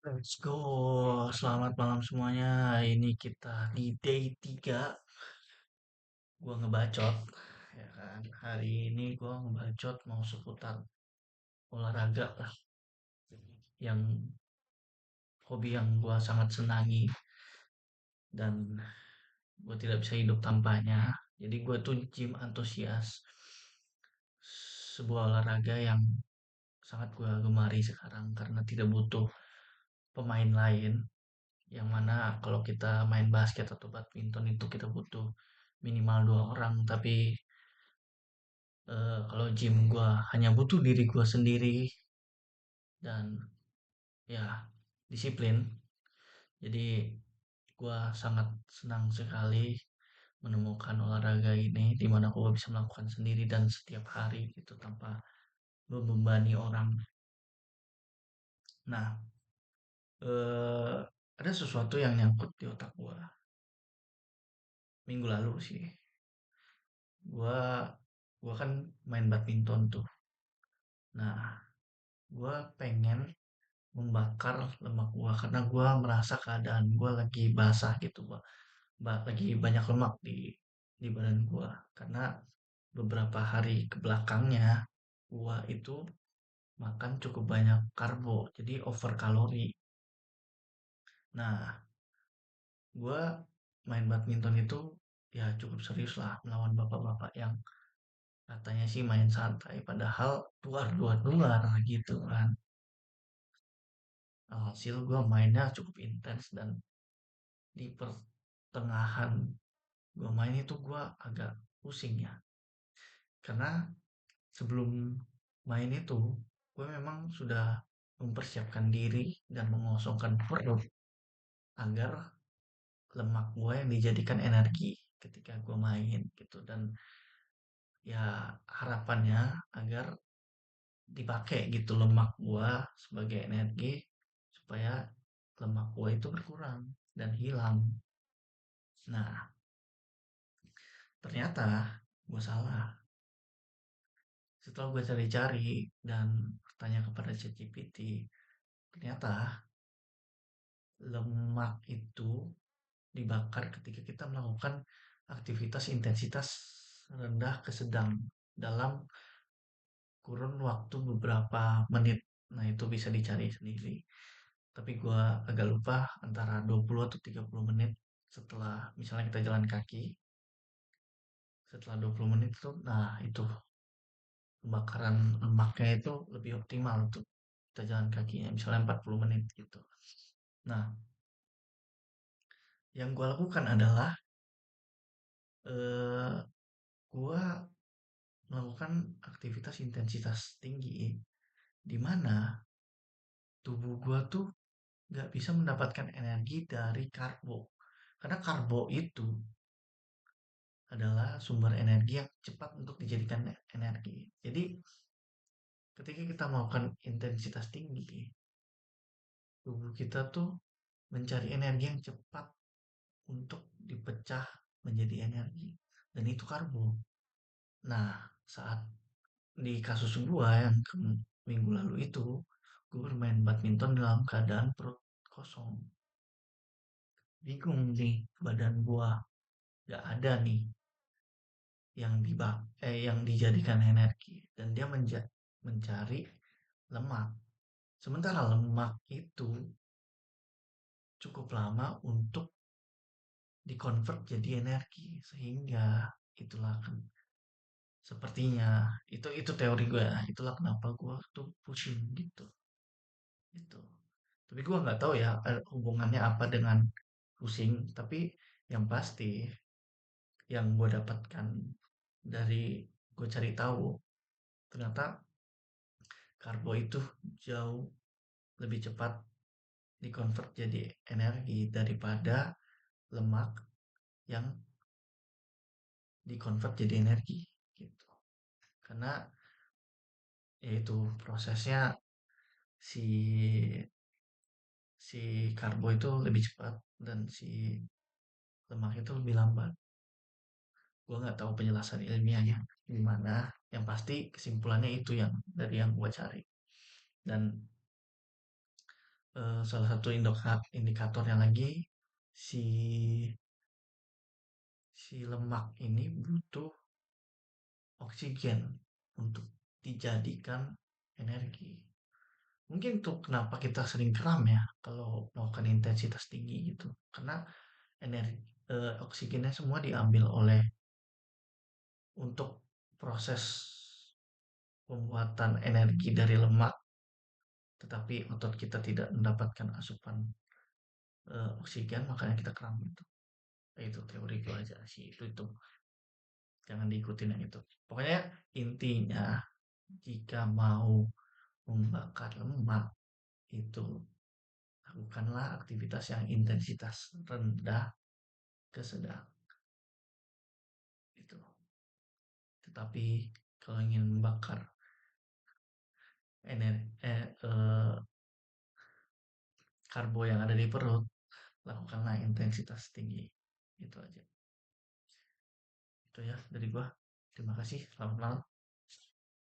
Let's go. Selamat malam semuanya. Ini kita di day 3. Gua ngebacot. Ya kan. Hari ini gua ngebacot mau seputar olahraga lah. Yang hobi yang gua sangat senangi dan gua tidak bisa hidup tanpanya. Jadi gua tuh gym antusias. Sebuah olahraga yang sangat gua gemari sekarang karena tidak butuh pemain lain. Yang mana kalau kita main basket atau badminton itu kita butuh minimal 2 orang, tapi kalau gym gua hanya butuh diri gua sendiri dan ya disiplin. Jadi gua sangat senang sekali menemukan olahraga ini di mana gua bisa melakukan sendiri dan setiap hari gitu tanpa membebani orang. Nah, eh, ada sesuatu yang nyangkut di otak gua minggu lalu sih. Gua gua kan main badminton tuh. Nah, gua pengen membakar lemak gua karena gua merasa keadaan gua lagi basah gitu, lagi banyak lemak di badan gua karena beberapa hari kebelakangnya gua itu makan cukup banyak karbo, jadi over kalori. Nah, gua main badminton itu ya cukup serius lah melawan bapak-bapak yang katanya sih main santai, padahal luar gitu kan. Alhasil gua mainnya cukup intens dan di pertengahan gua main itu gua agak pusing ya. Karena sebelum main itu gue memang sudah mempersiapkan diri dan mengosongkan perut agar lemak gue yang dijadikan energi ketika gue main gitu, dan ya harapannya agar dipakai gitu lemak gue sebagai energi supaya lemak gue itu berkurang dan hilang. Nah, ternyata gue salah. Setelah gue cari-cari dan bertanya kepada ChatGPT, ternyata lemak itu dibakar ketika kita melakukan aktivitas intensitas rendah ke sedang dalam kurun waktu beberapa menit. Nah, itu bisa dicari sendiri. Tapi gue agak lupa antara 20 atau 30 menit setelah misalnya kita jalan kaki. Setelah 20 menit itu, nah itu pembakaran lemaknya itu lebih optimal untuk kita jalan kakinya. Misalnya 40 menit gitu. Nah, yang gue lakukan adalah eh, gue melakukan aktivitas intensitas tinggi di mana tubuh gua tuh nggak bisa mendapatkan energi dari karbo. Karena karbo itu adalah sumber energi yang cepat untuk dijadikan energi. Jadi ketika kita melakukan intensitas tinggi, tubuh kita tuh mencari energi yang cepat untuk dipecah menjadi energi. Dan itu karbo. Nah, saat di kasus gua yang minggu lalu itu, gue bermain badminton dalam keadaan perut kosong. Bingung nih badan gua, gak ada nih yang dijadikan energi dan dia mencari lemak. Sementara lemak itu cukup lama untuk dikonvert jadi energi, sehingga itulah kan sepertinya itu teori gue ya. Itulah kenapa gue tuh pusing gitu. Itu. Tapi gue nggak tahu ya hubungannya apa dengan pusing. Tapi yang pasti yang gue dapatkan dari gue cari tahu, ternyata karbo itu jauh lebih cepat dikonvert jadi energi daripada lemak yang dikonvert jadi energi gitu. Karena yaitu prosesnya si si karbo itu lebih cepat dan si lemak itu lebih lambat. Gue nggak tahu penjelasan ilmiahnya gimana. Yang pasti kesimpulannya itu yang dari yang gue cari. Dan salah satu indikatornya lagi si si lemak ini butuh oksigen untuk dijadikan energi. Mungkin itu kenapa kita sering kram ya kalau melakukan intensitas tinggi gitu. Karena energi oksigennya semua diambil oleh untuk proses pembuatan energi dari lemak, tetapi otot kita tidak mendapatkan asupan oksigen, makanya kita kram gitu. Itu teori gue aja sih, itu jangan diikutin yang itu. Pokoknya intinya jika mau membakar lemak itu lakukanlah aktivitas yang intensitas rendah ke sedang itu. Tetapi kalau ingin membakar energi karbo yang ada di perut, lakukanlah intensitas tinggi. Itu aja. Itu ya dari gua. Terima kasih. Selamat malam.